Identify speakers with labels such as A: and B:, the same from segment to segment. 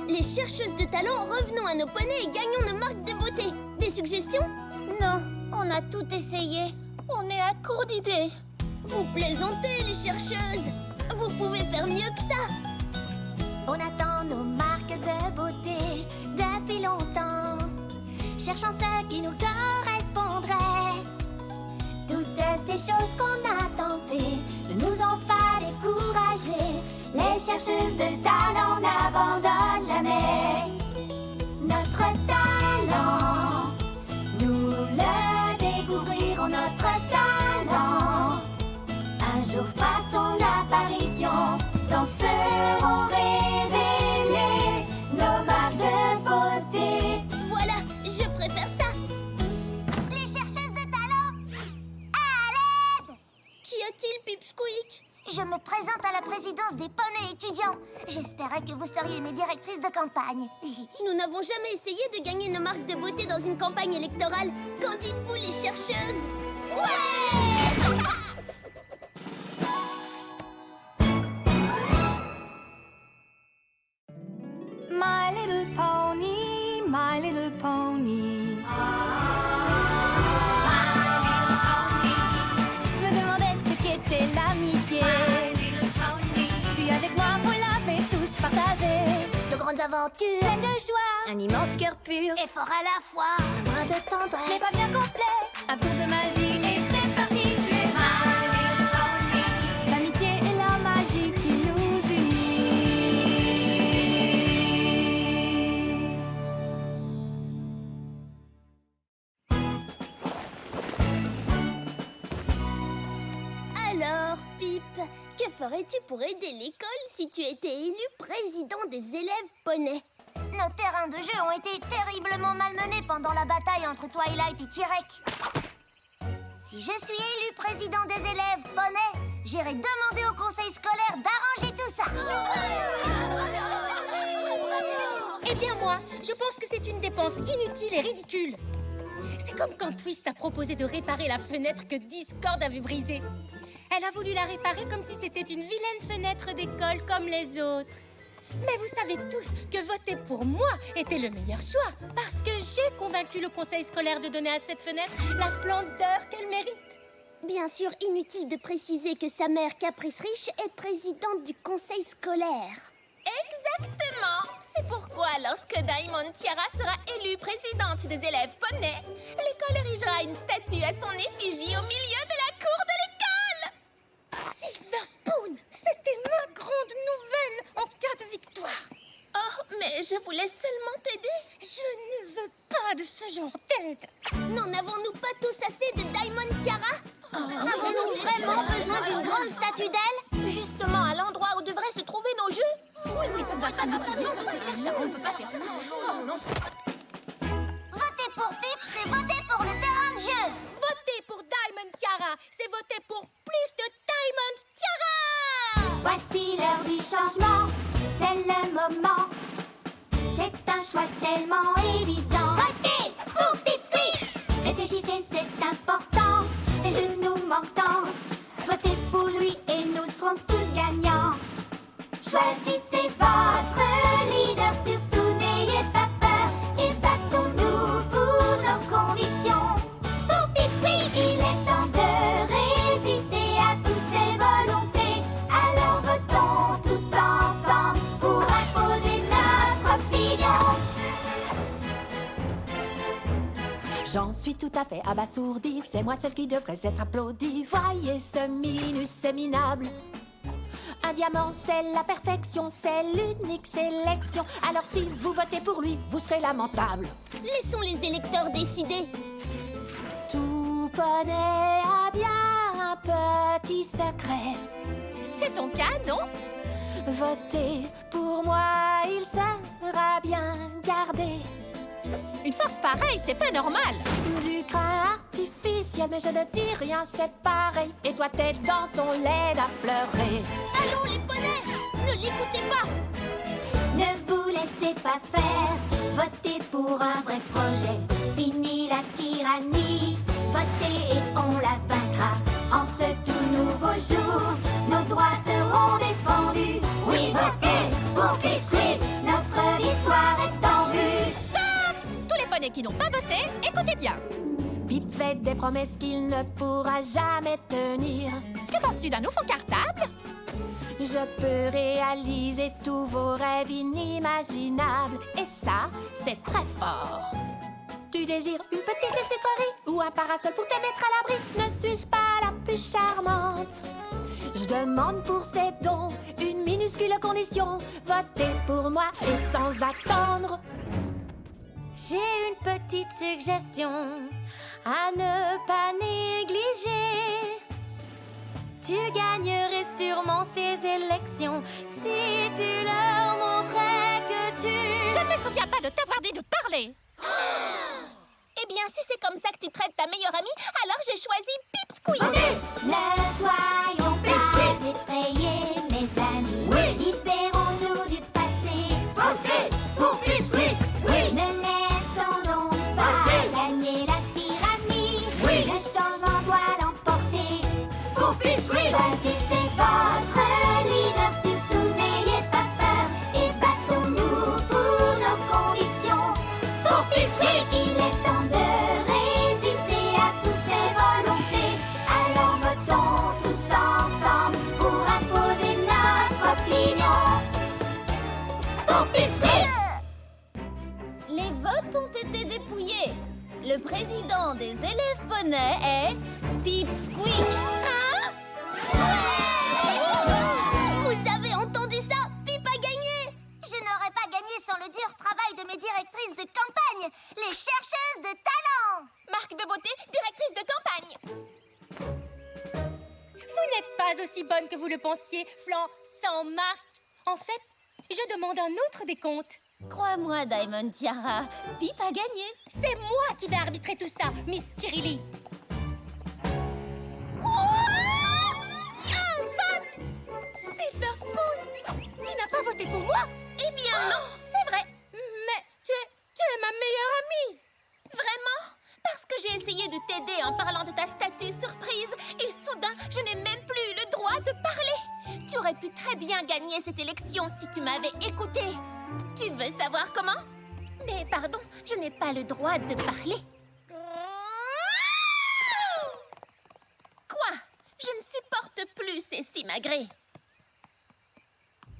A: Les chercheuses de talent, revenons à nos poneys et gagnons nos marques de beauté. Des suggestions?
B: Non, on a tout essayé.
C: On est à court d'idées.
A: Vous plaisantez, les chercheuses. Vous pouvez faire mieux que ça.
D: On attend nos marques de beauté depuis longtemps, cherchant ce qui nous correspondrait. Toutes ces choses qu'on a tentées ne nous ont pas découragés. Les chercheuses de talent n'abandonnent jamais. Notre talent, nous le découvrirons, notre talent. Un jour fera son apparition, dont seront révélées nos marques de beauté.
A: Voilà, je préfère ça.
D: Les chercheuses de talent, à l'aide!
A: Qu'y a-t-il, Pipsqueak?
D: Je me présente à la présidence des poneys étudiants. J'espérais que vous seriez mes directrices de campagne.
A: Nous n'avons jamais essayé de gagner nos marques de beauté dans une campagne électorale. Qu'en dites-vous, les chercheuses? Ouais!
E: My little pony, my little pony. Je me demandais ce qu'était l'amitié. Puis avec moi, vous l'avez tous partagé.
D: De grandes aventures,
E: Pleine de joie,
D: un immense cœur pur et fort à la fois. Moins de
E: ce
D: tendresse.
E: n'est pas bien complexe. Un tour de magie et c'est parti. Tu es my little pony. L'amitié et la magie qui nous unit.
A: Alors, Pip, que ferais-tu pour aider l'école si tu étais élu président des élèves poneys?
D: Nos terrains de jeu ont été terriblement malmenés pendant la bataille entre Twilight et Tirek. Si je suis élu président des élèves poneys, j'irai demander au conseil scolaire d'arranger tout ça.
C: Eh bien moi, je pense que c'est une dépense inutile et ridicule. C'est comme quand Twist a proposé de réparer la fenêtre que Discord avait brisée. Elle a voulu la réparer comme si c'était une vilaine fenêtre d'école comme les autres. Mais vous savez tous que voter pour moi était le meilleur choix, parce que j'ai convaincu le conseil scolaire de donner à cette fenêtre la splendeur qu'elle mérite.
A: Bien sûr, inutile de préciser que sa mère Caprice Riche est présidente du conseil scolaire.
F: Exactement. C'est pourquoi, lorsque Diamond Tiara sera élue présidente des élèves poneys, l'école érigera une statue à son effigie au milieu de la cour de l'école.
C: Silver Spoon, c'était ma grande nouvelle en cas de victoire.
F: Oh, mais je voulais seulement t'aider.
C: Je ne veux pas de ce genre d'aide.
A: N'en avons-nous pas tous assez de Diamond Tiara?
D: Avons-nous vraiment besoin d'une grande statue d'elle?
F: Justement à l'endroit où devraient se trouver nos jeux.
C: Oui, ça doit être inutile. On ne peut pas faire ça.
D: Voter pour Pip, c'est voter pour le terrain de jeu.
C: Voter pour Diamond Tiara, c'est voter pour plus de Diamond Tiara.
D: Voici l'heure du changement, c'est le moment. C'est un choix tellement évident. Votez pour Pipsqueak. Réfléchissez, c'est important. Ses genoux manquent tant. Votez pour lui et nous serons tous gagnants. Choisissez votre leader, surtout n'ayez pas peur. Et battons-nous pour nos convictions. Pour Pipsqueak, il est temps de résister à toutes ses volontés. Alors votons tous ensemble pour imposer notre opinion.
E: J'en suis tout à fait abasourdi. C'est moi seul qui devrais être applaudi. Voyez ce minus minable. Un diamant, c'est la perfection, c'est l'unique sélection. Alors si vous votez pour lui, vous serez lamentable.
A: Laissons les électeurs décider.
E: Tout poney a bien un petit secret.
F: C'est ton cas, non?
E: Votez pour moi, il sera bien gardé.
F: Une force pareille, c'est pas normal.
E: Du grain artificiel, mais je ne dis rien, c'est pareil. Et toi, t'es dans son lait à pleurer.
A: Allons, les poneys! Ne l'écoutez pas!
D: Ne vous laissez pas faire, votez pour un vrai projet. Fini la tyrannie, votez et on la vaincra. En ce tout nouveau jour, nos droits seront défendus. Oui, votez pour Pipsqueak, notre victoire.
F: savez qui n'ont pas voté, écoutez bien.
E: Pip fait des promesses qu'il ne pourra jamais tenir.
F: Que penses-tu d'un nouveau cartable?
E: Je peux réaliser tous vos rêves inimaginables. Et ça, c'est très fort. Tu désires une petite sucrerie ou un parasol pour te mettre à l'abri? Ne suis-je pas la plus charmante? Je demande pour ces dons une minuscule condition. Votez pour moi et sans attendre.
B: J'ai une petite suggestion à ne pas négliger. Tu gagnerais sûrement ces élections si tu leur montrais que tu...
F: Je ne me souviens pas de t'avoir dit de parler. Eh bien, si c'est comme ça que tu traites ta meilleure amie, alors j'ai choisi Pip Squeak.
D: Ne soyons pas effrayés, mes amis. Oui. Libérons-nous du passé. Votez pour Pip Squeak. Oui. Ne laissons donc pas gagner la tyrannie. Oui. Le changement doit l'emporter. Pour Pip Squeak. Choisissez votre leader, surtout n'ayez pas peur. Et battons-nous pour nos convictions. Pour Pip Squeak. Il est temps de résister à toutes ces volontés. Alors votons tous ensemble pour imposer notre opinion. Pour Pip Squeak.
A: Les votes ont été dépouillés. Le président des élèves poneys est Pip Squeak. Hein? Vous avez entendu ça? Pip a gagné!
B: Je n'aurais pas gagné sans le dur travail de mes directrices de campagne, les chercheuses de talent.
F: Marque de beauté, directrice de campagne.
C: Vous n'êtes pas aussi bonne que vous le pensiez, Flan, sans marque. En fait, je demande un autre décompte.
A: Crois-moi, Diamond Tiara, Pip a gagné.
C: C'est moi qui vais arbitrer tout ça, Miss Chirili. Silver Spoon, tu n'as pas voté pour moi?
F: Eh bien non, c'est vrai.
C: Mais tu es ma meilleure amie.
F: Vraiment? Parce que j'ai essayé de t'aider en parlant de ta statue surprise et soudain, je n'ai même plus le droit de parler. Tu aurais pu très bien gagner cette élection si tu m'avais écouté. Tu veux savoir comment? Mais pardon, je n'ai pas le droit de parler. Quoi? Je ne supporte plus ces simagrées.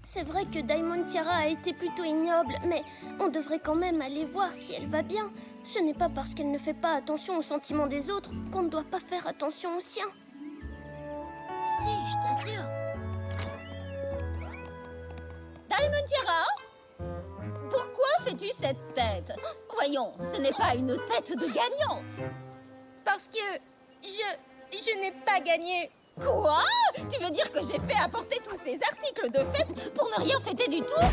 A: C'est vrai que Diamond Tiara a été plutôt ignoble, mais on devrait quand même aller voir si elle va bien. Ce n'est pas parce qu'elle ne fait pas attention aux sentiments des autres qu'on ne doit pas faire attention aux siens. Si, je t'assure. Diamond Tiara? Pourquoi fais-tu cette tête? Voyons, ce n'est pas une tête de gagnante.
C: Parce que je n'ai pas gagné.
A: Quoi? Tu veux dire que j'ai fait apporter tous ces articles de fête pour ne rien fêter du tout?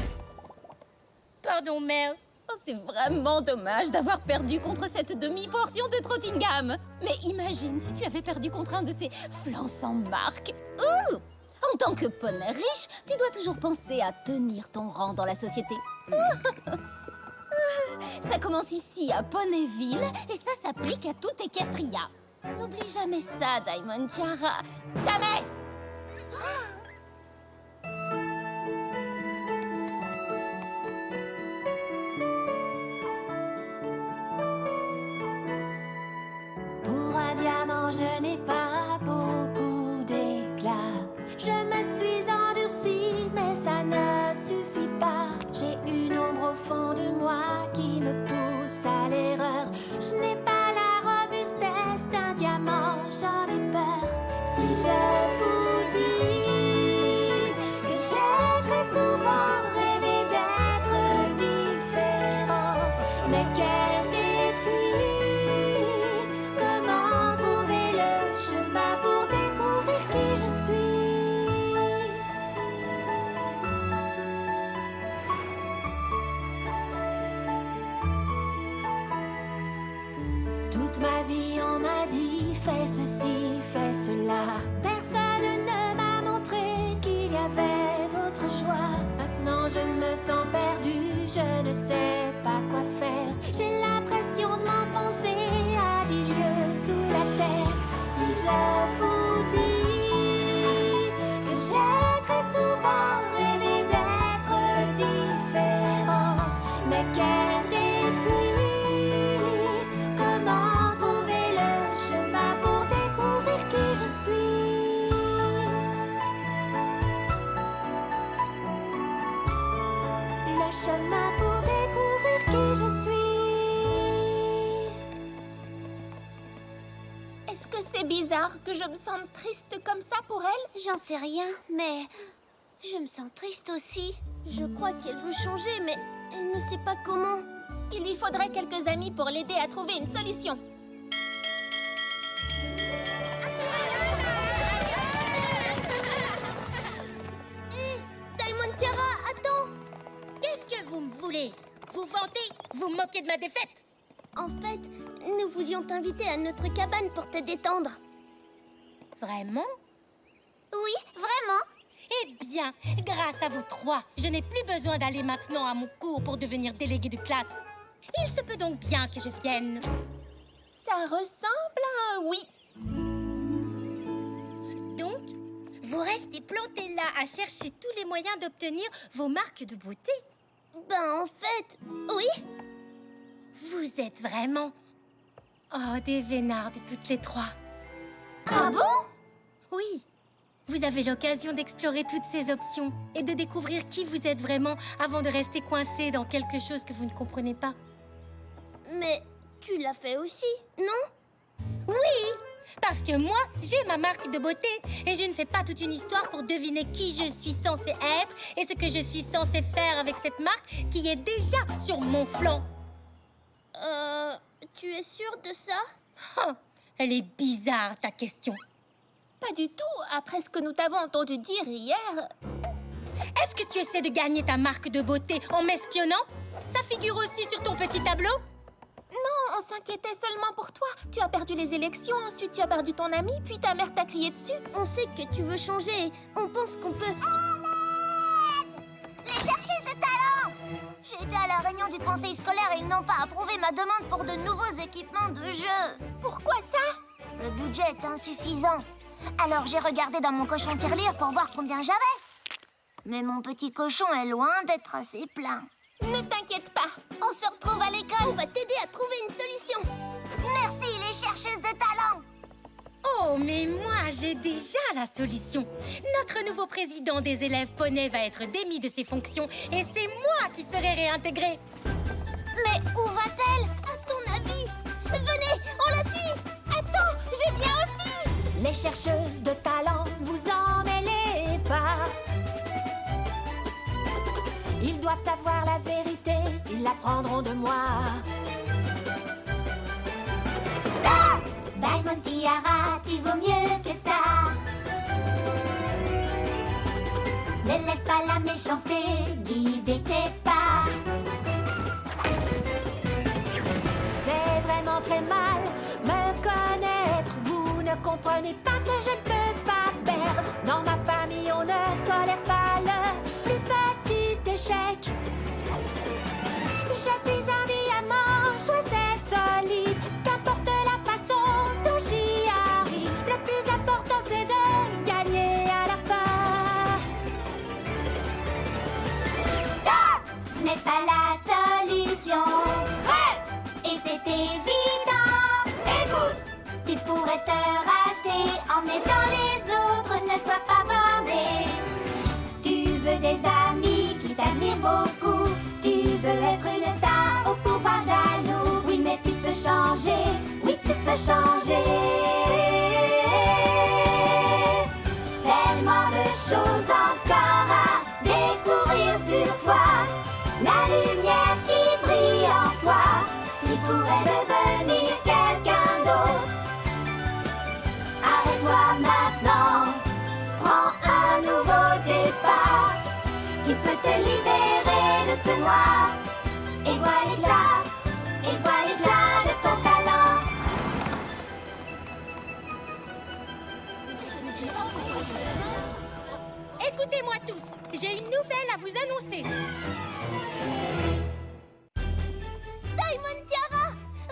C: Pardon, mère.
A: Oh, c'est vraiment dommage d'avoir perdu contre cette demi-portion de Trottingham. Mais imagine si tu avais perdu contre un de ces flancs sans marque. Ouh! En tant que poney riche, tu dois toujours penser à tenir ton rang dans la société. Ça commence ici à Poneyville et ça s'applique à toute Equestria. N'oublie jamais ça, Diamond Tiara. Jamais!
E: Pour un diamant, je n'ai pas beaucoup d'éclat. Je me suis endurcie, mais ça ne suffit pas. J'ai une ombre au fond de moi qui me pousse à l'erreur. Je n'ai pas la robustesse d'un diamant, j'en ai peur. Si je vous dis que j'ai très souvent rêvé d'être différent, mais quel défi! Comment trouver le chemin pour découvrir qui je suis? Toute ma vie on m'a dit fais ceci, fais cela. Personne ne m'a montré qu'il y avait d'autres choix. Maintenant je me sens perdue, je ne sais pas quoi faire. J'ai l'impression de m'enfoncer à 10 lieues sous la terre. Si je vous dis que j'ai très souvent rêvé d'être différent, mais quel défi! chemin pour découvrir qui je suis.
F: Est-ce que c'est bizarre que je me sente triste comme ça pour elle?
B: J'en sais rien, mais je me sens triste aussi. Je crois qu'elle veut changer, mais elle ne sait pas comment.
F: Il lui faudrait quelques amis pour l'aider à trouver une solution.
B: Diamond Tiara, attends!
C: Qu'est-ce que vous me voulez? Vous vantez? Vous moquez de ma défaite?
B: En fait, nous voulions t'inviter à notre cabane pour te détendre.
C: Vraiment?
B: Oui, vraiment?
C: Eh bien, grâce à vous trois, je n'ai plus besoin d'aller maintenant à mon cours pour devenir déléguée de classe. Il se peut donc bien que je vienne.
F: Ça ressemble à un oui.
C: Donc, vous restez plantés là à chercher tous les moyens d'obtenir vos marques de beauté?
B: Ben, en fait, oui.
C: Vous êtes vraiment... Oh, des vénardes toutes les trois.
B: Ah bon?
C: Oui. Vous avez l'occasion d'explorer toutes ces options et de découvrir qui vous êtes vraiment avant de rester coincé dans quelque chose que vous ne comprenez pas.
B: Mais tu l'as fait aussi, non?
C: Oui, parce que moi, j'ai ma marque de beauté et je ne fais pas toute une histoire pour deviner qui je suis censée être et ce que je suis censée faire avec cette marque qui est déjà sur mon flanc.
B: Tu es sûre de ça?
C: Oh, elle est bizarre, ta question.
F: Pas du tout, après ce que nous t'avons entendu dire hier.
C: Est-ce que tu essaies de gagner ta marque de beauté en m'espionnant? Ça figure aussi sur ton petit tableau?
F: Non, on s'inquiétait seulement pour toi. Tu as perdu les élections, ensuite tu as perdu ton ami, puis ta mère t'a crié dessus.
B: On sait que tu veux changer. On pense qu'on peut... Les chercheuses de talent! J'ai été à la réunion du conseil scolaire et ils n'ont pas approuvé ma demande pour de nouveaux équipements de jeu.
F: Pourquoi ça?
B: Le budget est insuffisant. Alors j'ai regardé dans mon cochon tirelire pour voir combien j'avais. Mais mon petit cochon est loin d'être assez plein.
F: Ne t'inquiète pas.
B: On se retrouve à l'école. On va t'aider à trouver une solution. Merci les chercheuses de talent.
C: Oh, mais moi, j'ai déjà la solution. Notre nouveau président des élèves poneys va être démis de ses fonctions et c'est moi qui serai réintégrée.
B: Mais où va-t-elle, à ton avis? Venez, on la suit.
F: Attends, j'ai bien aussi.
E: Les chercheuses de talent, vous en mêlez pas. Ils doivent savoir la vérité, ils l'apprendront de moi.
D: Stop! Diamond Tiara, tu vaux mieux que ça. Ne laisse pas la méchanceté guider tes pas.
E: C'est vraiment très mal me connaître. Vous ne comprenez pas que je ne peux pas perdre. Dans ma famille, on ne colère pas le plus petit échec. Je suis un diamant, je dois être solide. Qu'importe la façon dont j'y arrive. Le plus important, c'est de gagner à la fin.
D: Stop! Ce n'est pas la solution. Reste! Et c'est évident. Écoute! Tu pourrais te racheter en aidant les autres, ne sois pas borné. Tu veux des amis qui t'admirent beaucoup. Tu veux être une star au pouvoir jaloux. Oui, mais tu peux changer. Oui, tu peux changer. Tellement de choses encore à découvrir sur toi. La lumière qui brille en toi. Tu pourrais devenir quelqu'un d'autre. Arrête-toi maintenant. Prends un nouveau départ. Tu peux te libérer de ce noir. Et vois l'éclat de ton talent.
C: Écoutez-moi tous, j'ai une nouvelle à vous annoncer.
B: Diamond Tiara,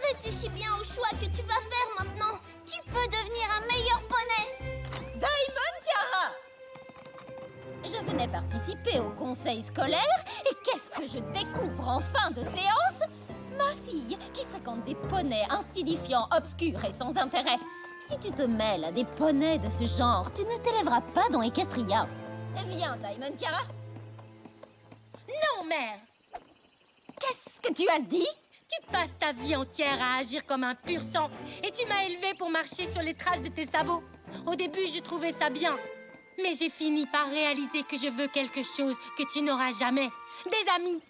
B: réfléchis bien au choix que tu vas faire maintenant. Tu peux devenir un meilleur poney.
A: Diamond Tiara! Je venais participer au conseil scolaire et qu'est-ce que je découvre en fin de séance? Ma fille, qui fréquente des poneys insignifiants, obscurs et sans intérêt. Si tu te mêles à des poneys de ce genre, tu ne t'élèveras pas dans Equestria. Viens, Diamond Tiara.
C: Non, mère.
A: Qu'est-ce que tu as dit?
C: Tu passes ta vie entière à agir comme un pur sang et tu m'as élevé pour marcher sur les traces de tes sabots. Au début, je trouvais ça bien. Mais j'ai fini par réaliser que je veux quelque chose que tu n'auras jamais. Des amis.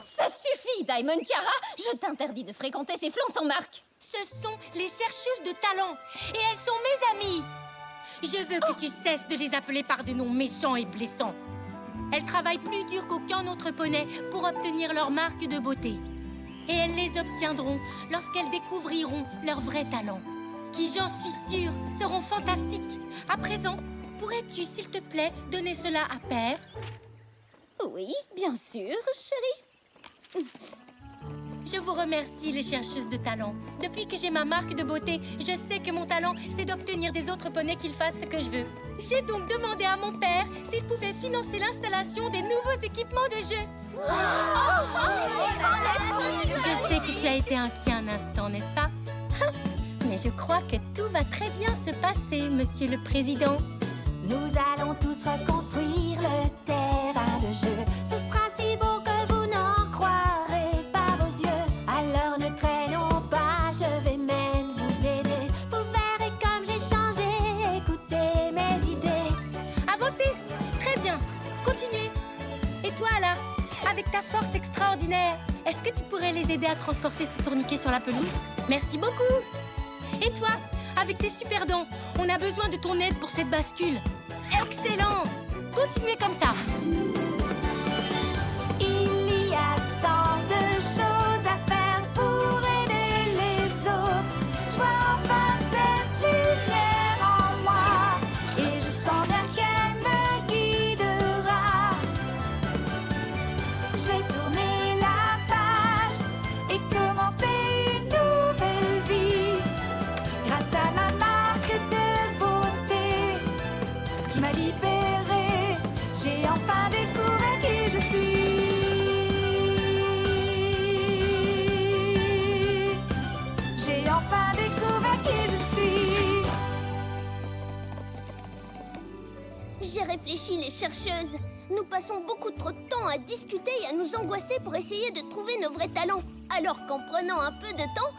A: Ça suffit, Diamond Tiara. Je t'interdis de fréquenter ces flans sans marque.
C: Ce sont les chercheuses de talent et elles sont mes amies. Je veux que tu cesses de les appeler par des noms méchants et blessants. Elles travaillent plus dur qu'aucun autre poney pour obtenir leur marque de beauté. Et elles les obtiendront lorsqu'elles découvriront leur vrai talent, qui, j'en suis sûre, seront fantastiques. À présent, pourrais-tu, s'il te plaît, donner cela à Père?
A: Oui, bien sûr, chérie.
C: Je vous remercie, les chercheuses de talent. Depuis que j'ai ma marque de beauté, je sais que mon talent, c'est d'obtenir des autres poneys qu'ils fassent ce que je veux. J'ai donc demandé à mon père s'il pouvait financer l'installation des nouveaux équipements de jeu. Je sais que tu as été inquiet un instant, n'est-ce pas? Mais je crois que tout va très bien se passer, Monsieur le Président.
E: Nous allons tous reconstruire le terrain de jeu. Ce sera si beau que vous n'en croirez pas vos yeux. Alors ne traînons pas, je vais même vous aider. Vous verrez comme j'ai changé, écoutez mes idées.
C: Avancez! Très bien. Continuez. Et toi, là, avec ta force extraordinaire, est-ce que tu pourrais les aider à transporter ce tourniquet sur la pelouse? Merci beaucoup. Et toi, avec tes super dents, on a besoin de ton aide pour cette bascule. Excellent! Continuez comme ça.
E: Il y a tant de choses à faire pour aider les autres. Je vois enfin cette lumière en moi et je sens bien qu'elle me guidera. Je vais tourner la page et commencer une nouvelle vie grâce à ma marque de beauté qui m'a libérée. J'ai enfin découvert qui je suis. J'ai enfin découvert qui je suis.
B: J'ai réfléchi, les chercheuses. Nous passons beaucoup trop de temps à discuter et à nous angoisser pour essayer de trouver nos vrais talents. Alors qu'en prenant un peu de temps,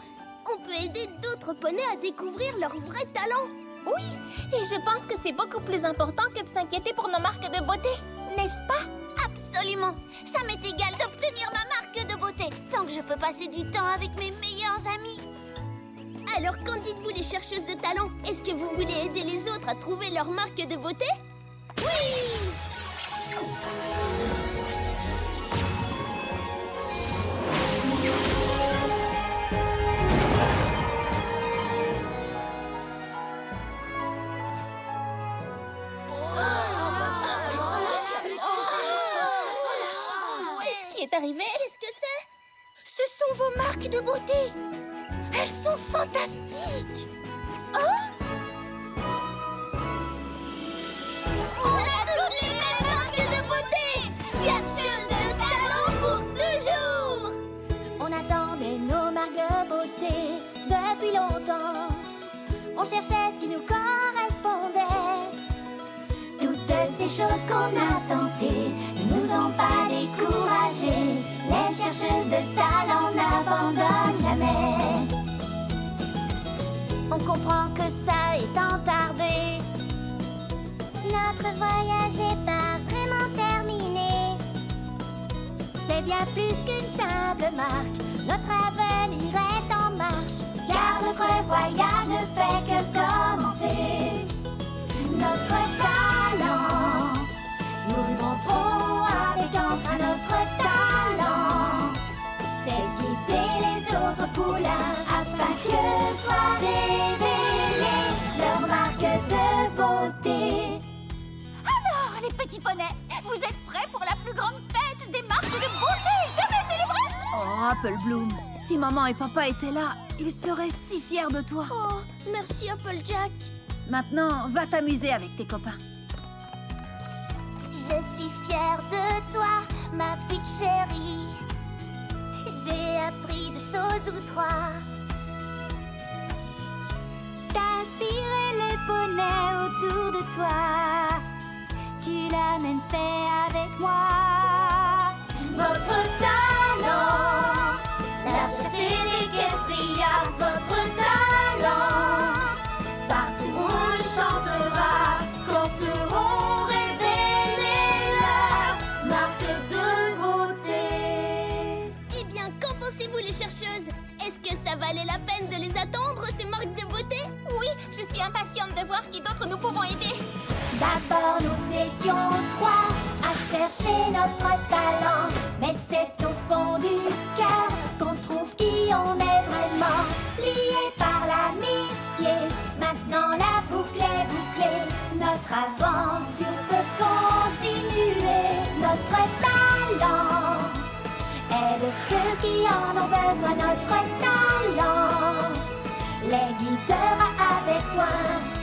B: on peut aider d'autres poneys à découvrir leurs vrais talents.
F: Oui, et je pense que c'est beaucoup plus important que de s'inquiéter pour nos marques de beauté, n'est-ce pas?
B: Absolument. Ça m'est égal d'obtenir ma marque de beauté, tant que je peux passer du temps avec mes meilleurs amis. Alors, qu'en dites-vous, les chercheuses de talent? Est-ce que vous voulez aider les autres à trouver leur marque de beauté? Oui!
F: Qu'est-ce qui est arrivé?
B: Qu'est-ce que c'est?
C: Ce sont vos marques de beauté. Elles sont fantastiques.
B: On a toutes les mêmes marques de beauté! Chercheuses de talent pour toujours!
E: On attendait nos marques de beauté depuis longtemps. On cherchait ce qui nous correspondait. Toutes ces choses qu'on a tentées ne nous ont pas découragés. Les chercheuses de talent n'abandonnent jamais. On comprend que ça est entardé.
B: Notre voyage n'est pas vraiment terminé.
E: C'est bien plus qu'une simple marque. Notre avenir est en marche. Car notre voyage ne fait que commencer. Notre talent, nous le montrons avec entrain. Notre talent, c'est guider les autres poulains afin que soit révélée leur marque de beauté.
A: Alors, les petits poneys, vous êtes prêts pour la plus grande fête des marques de beauté jamais célébrée?
G: Oh, Apple Bloom, si maman et papa étaient là, ils seraient si fiers de toi.
B: Oh, merci Applejack.
G: Maintenant, va t'amuser avec tes copains.
B: Je suis fière de toi, ma petite chérie. J'ai appris 2 choses ou 3.
E: T'as inspiré les poneys autour de toi.
D: tu l'as même fait avec moi. Votre talent, la fierté des Castilla, votre talent, partout on le chantera, quand seront révélées leurs marques de beauté.
B: Eh bien, qu'en pensez-vous les chercheuses? Est-ce que ça valait la peine de les attendre, ces marques de beauté?
F: Oui, je suis impatiente de voir qui d'autre nous pouvons aider.
D: D'abord nous étions 3 à chercher notre talent, mais c'est au fond du cœur qu'on trouve qui on est vraiment. Liés par l'amitié, maintenant la boucle est bouclée. Notre aventure peut continuer. Notre talent est de ceux qui en ont besoin. Notre talent les guidera avec soin.